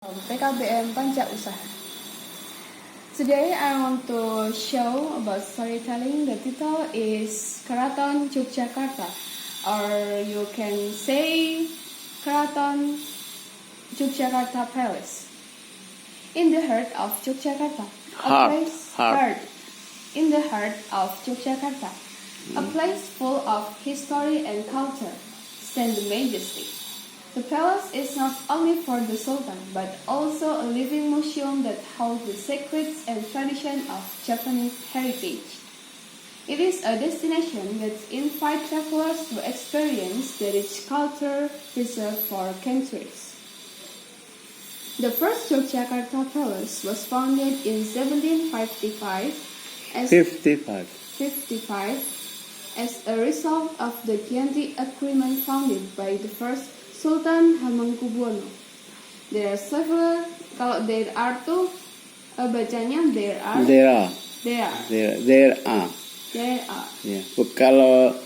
PKBM Panca Usaha. Today I want to show about storytelling. The title is Keraton Yogyakarta, or you can say Keraton Yogyakarta Palace. In the heart of Yogyakarta, in the heart of Yogyakarta, a place full of history and culture, stands the majesty. The palace is not only for the Sultan, but also a living museum that holds the secrets and tradition of Japanese heritage. It is a destination that invites travelers to experience the rich culture preserved for centuries. The first Yogyakarta Palace was founded in 1755 as a result of the Chianti Agreement founded by the first Sultan Hamengkubuwono. There are several. Kalau there are tuh bacanya there are. Ya. Kalau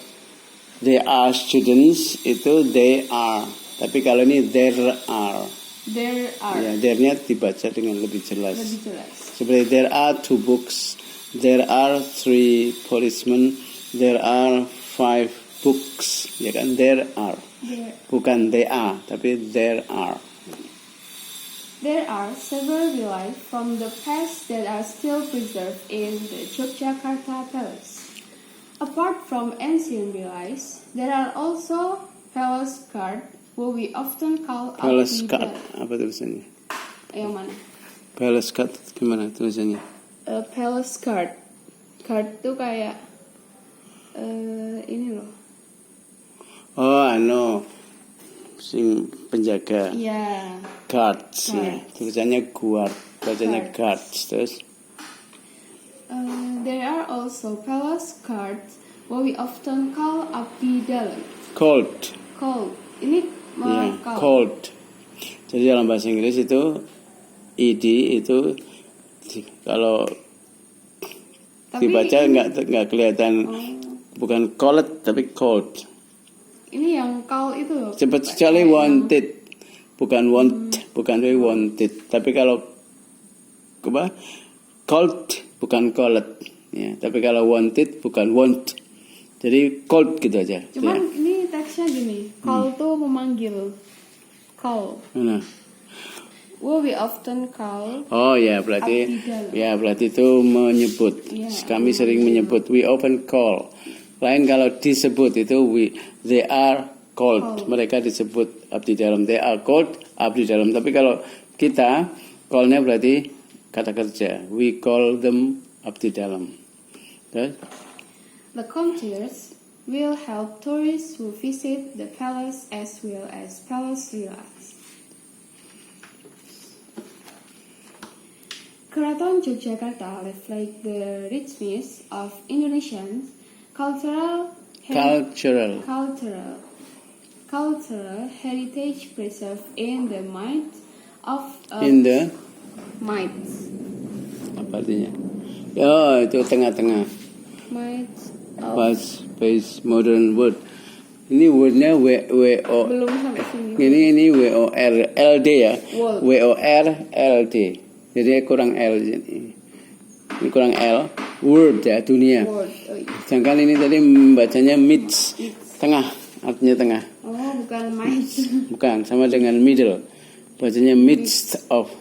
there are students itu they are. Tapi kalau ini there are. Ya, there-nya dibaca dengan lebih jelas. Seperti there are 2 books, there are 3 policemen, there are 5 books. Ya kan, there are. Bukan they are, tapi there are. There are several relics from the past that are still preserved in the Yogyakarta Palace. Apart from ancient relics, there are also palace guard, who we often call Palace guard. Apa tulisannya? Yang mana? Palace guard gimana tulisannya? Palace guard. Guard tuh kayak ini loh. Oh, sing penjaga. Yeah. Guards. Ya. Tulisannya guard, bacanya guards. Terus there are also palace guards, what we often call abdi dalam. Cold. Ini cold. Jadi dalam bahasa Inggris itu ed itu kalau dibaca nggak kelihatan. Bukan cold tapi cold. Ini yang call itu loh. Cepat sekali wanted. Bukan want, bukan wanted. Tapi kalau cold bukan cold. Ya, tapi kalau wanted bukan want. Jadi cold gitu aja. Cuman ya. Ini teksnya gini. Call tuh memanggil. Call. Mana? We often call. Oh ya, berarti itu menyebut. Yeah, kami sering menyebut. We often call. Lain kalau disebut itu they are called. Mereka disebut abdi dalam. They are called abdi dalam. Tapi kalau kita call-nya berarti kata kerja. We call them abdi dalam. Okay? The concierge will help tourists who visit the palace as well as palace relics. Keraton Yogyakarta reflect the richness of Indonesian cultural heritage preserved in the minds of apa artinya? Oh, itu tengah-tengah. Minds of Base modern word. Ini wordnya WO. Belum sampai sini. Ini WORLD ya. WORLD. Jadi kurang L ini. Ini kurang L. Word ya, dunia. Sedangkan ini tadi membacanya midst, tengah, artinya tengah. Oh, bukan midst. Bukan, sama dengan middle. Bacanya midst of.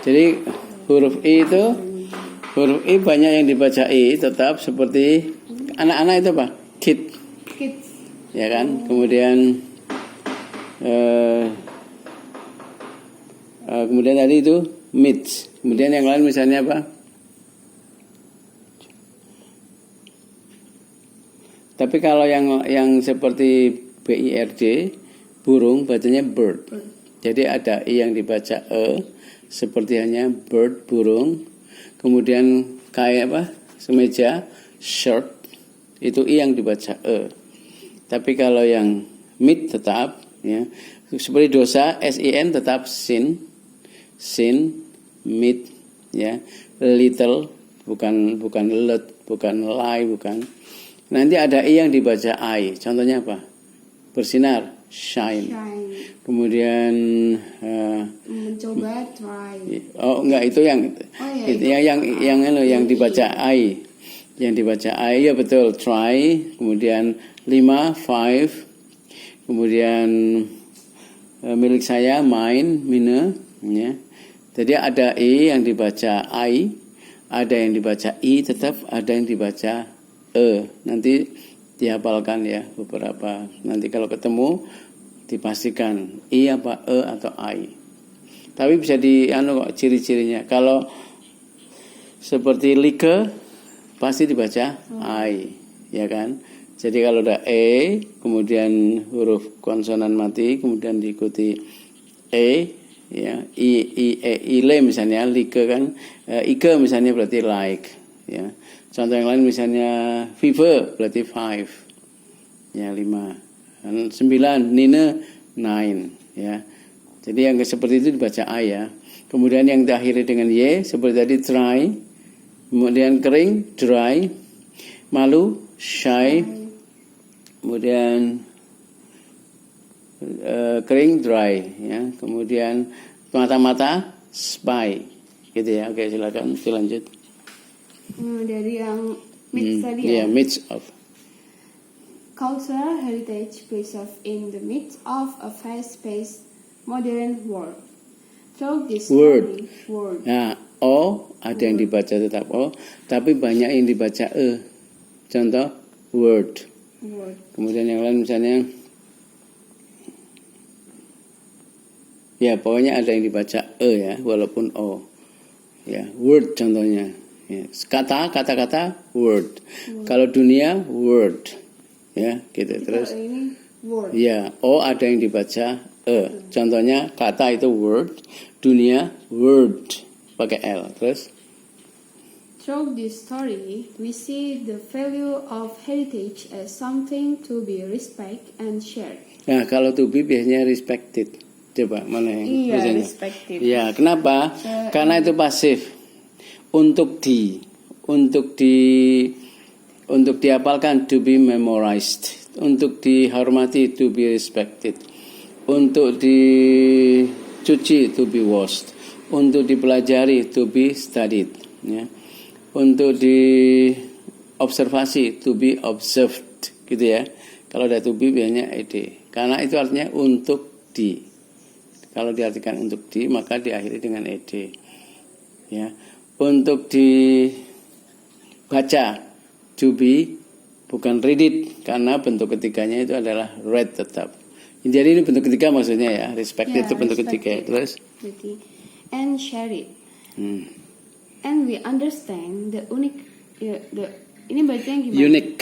Jadi huruf I banyak yang dibaca I, tetap seperti anak-anak itu apa? Kids. Ya kan? Kemudian kemudian tadi itu midst. Kemudian yang lain misalnya apa? Tapi kalau yang seperti BIRD, burung, bacanya bird. Jadi ada I yang dibaca E, seperti hanya bird, burung. Kemudian kayak apa? Semeja, shirt, itu I yang dibaca E. Tapi kalau yang mid tetap, ya, seperti dosa, SIN tetap sin, mid, ya, little, bukan let, bukan lie, bukan. Nanti ada I yang dibaca I. Contohnya apa? Bersinar. shine. Kemudian mencoba, try. Oh enggak, itu yang yang dibaca I. Yang dibaca I ya betul, try. Kemudian 5, 5. Kemudian milik saya, mine, ya. Jadi ada E yang dibaca I, ada yang dibaca I, tetap ada yang dibaca E. Nanti dihafalkan ya beberapa. Nanti kalau ketemu dipastikan I apa E atau I. Tapi bisa kok ciri-cirinya. Kalau seperti like pasti dibaca I, ya kan? Jadi kalau ada E, kemudian huruf konsonan mati, kemudian diikuti E, ya, ile misalnya, like kan, ike misalnya berarti like, ya. Contoh yang lain misalnya fever berarti 5, ya 5, 9, nine, 9, ya. Jadi yang seperti itu dibaca A ya. Kemudian yang diakhiri dengan Y seperti tadi try, kemudian kering dry, malu shy, kemudian kering dry, ya. Kemudian mata-mata spy, gitu ya. Oke, silakan dilanjut. Dari yang midst tadi ya. Yeah, midst of. Cultural heritage preserved in the midst of a fast-paced modern world. Through this word. Nah, O ada yang dibaca tetap O, tapi banyak yang dibaca E. Contoh word. Kemudian yang lain misalnya, ya pokoknya ada yang dibaca E ya, walaupun O. Ya, word contohnya. Ya, kata-kata word. Kalau dunia word. Ya, gitu. Terus ini word. Ya, O ada yang dibaca E. Contohnya kata itu word, dunia word pakai L. Terus through this story, we see the value of heritage as something to be respected and shared. Nah, kalau to be biasanya respected. Coba mana yang biasanya? Respected. Ya, kenapa? Karena itu pasif. Untuk dihafalkan to be memorized, untuk dihormati to be respected, untuk dicuci to be washed, untuk dipelajari to be studied, ya. Untuk diobservasi to be observed, gitu ya. Kalau ada to be biasanya ed, karena itu artinya untuk di. Kalau diartikan untuk di, maka diakhiri dengan ed, ya. Untuk dibaca to be, bukan read it, karena bentuk ketiganya itu adalah read tetap. Jadi ini bentuk ketiga maksudnya ya, respected itu bentuk ketiga. Terus and share it. And we understand ini berarti yang gimana? Unique.